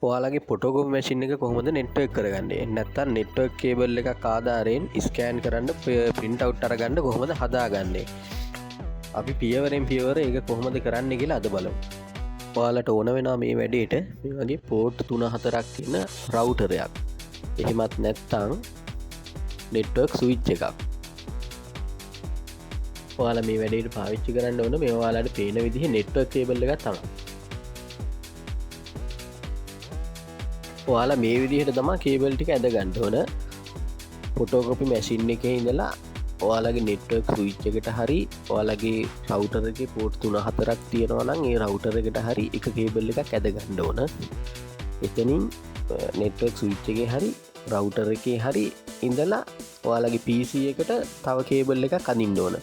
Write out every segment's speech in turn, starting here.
ඔයාලගේ photocopy machine එක කොහොමද නෙට්වර්ක් කරගන්නේ? නැත්නම් නෙට්වර්ක් කේබල් එකක් ආධාරයෙන් ස්කෑන් කරන්න ප්‍රින්ට් අවුට් අරගන්න කොහොමද හදාගන්නේ? අපි පියවරෙන් පියවර ඒක කොහොමද කරන්නේ කියලා අද බලමු. ඔයාලට ඕන වෙනවා මේ වැඩේට මේ වගේ පෝට් 3-4ක් තියෙන රවුටරයක්. එහෙමත් නැත්නම් නෙට්වර්ක් ස්විච් එකක්. ඔයාලා මේ වැඩේට පාවිච්චි කරන්න ඕන මේ ඔයාලට පේන විදිහේ නෙට්වර්ක් කේබල් එකක් තමයි. ඔයාලා මේ විදිහට තමයි කේබල් ටික ඇද ගන්න ඕන. ෆොටෝකෝපි මැෂින් එකේ ඉඳලා ඔයාලගේ නෙට්වර්ක් ස්විච් එකට හරි ඔයාලගේ රවුටර් එකේ පෝට් 3-4ක් තියෙනවා නම් ඒ රවුටර් එකට හරි එක කේබල් එකක් ඇද ගන්න ඕන. එතනින් නෙට්වර්ක් ස්විච් එකේ හරි රවුටර් එකේ හරි ඉඳලා ඔයාලගේ PC එකට තව කේබල් එකක් අදින්න ඕන.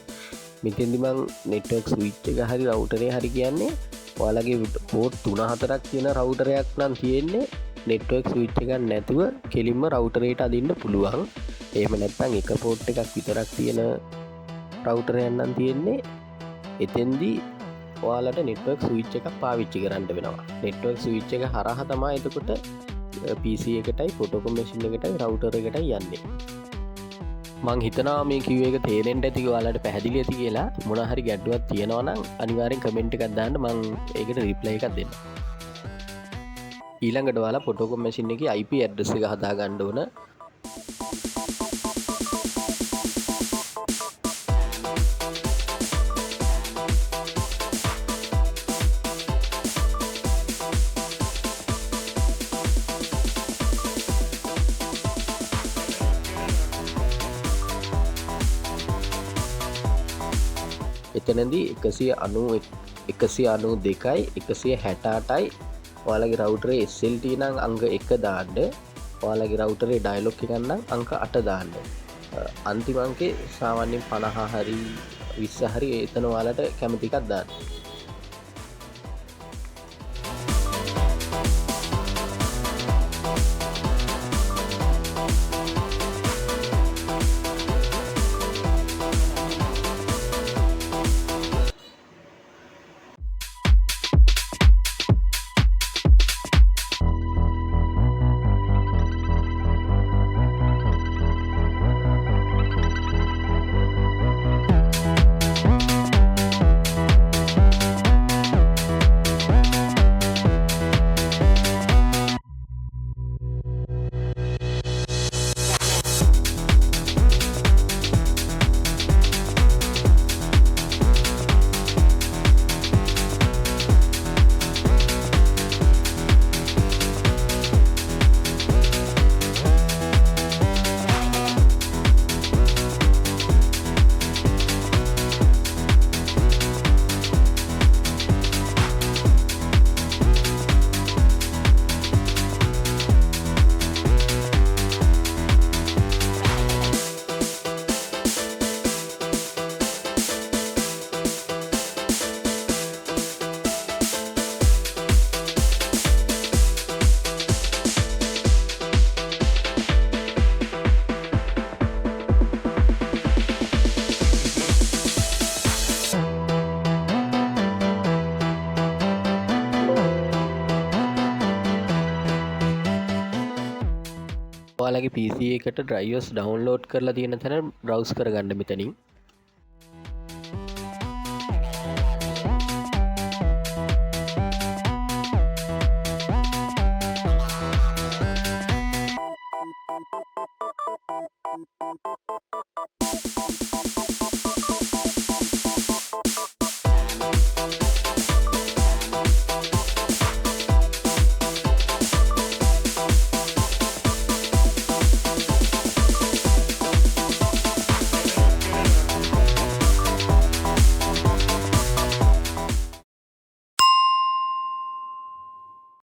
මෙතෙන්දි මම නෙට්වර්ක් ස්විච් එක හරි රවුටරේ හරි කියන්නේ ඔයාලගේ පෝට් 3-4ක් තියෙන රවුටරයක් නම් තියෙන්නේ නෙට්වර්ක් ස්විච් එකක් නැතුව කෙලින්ම රවුටරේට අදින්න පුළුවන්. එහෙම නැත්නම් එක පෝට් එකක් විතරක් තියෙන රවුටරයක් නම් තියෙන්නේ එතෙන්දී ඔයාලට නෙට්වර්ක් ස්විච් එකක් පාවිච්චි කරන්න වෙනවා. නෙට්වර්ක් ස්විච් එක හරහා තමයි එතකොට PC එකටයි ෆොටෝකෝපි මැෂින් එකටයි රවුටර් එකටයි යන්නේ. මං හිතනවා මේ කිව්ව එක තේරෙන්න ඇති ඔයාලට පැහැදිලි ඇති කියලා. මොනවා හරි ගැටලුවක් තියෙනවා නම් අනිවාර්යෙන් කමෙන්ට් එකක් දාන්න මං ඒකට රිප්ලයි එකක් දෙන්නම්. ඊළඟට ඔයාලා ෆොටෝකෝපි මැෂින් එකේ IP ඇඩ්‍රස් එක හදා ගන්න ඕන. එතනදී 192යි 168යි ඔයාලගේ රවුටරේ SLT නම් අංක 1 දාන්න. ඔයාලගේ රවුටරේ ඩයලොග් එකක් නම් අංක 8 දාන්න. අන්තිම අංකේ සාමාන්‍යයෙන් 50 හරි 20 හරි එතන ඔයාලට කැමති එකක් දාන්න. ඔයාලගේ PC එකට ඩ්‍රයිවර්ස් ඩවුන්ලෝඩ් කරලා තියෙන තැන බ්‍රවුස් කරගන්න මෙතනින්.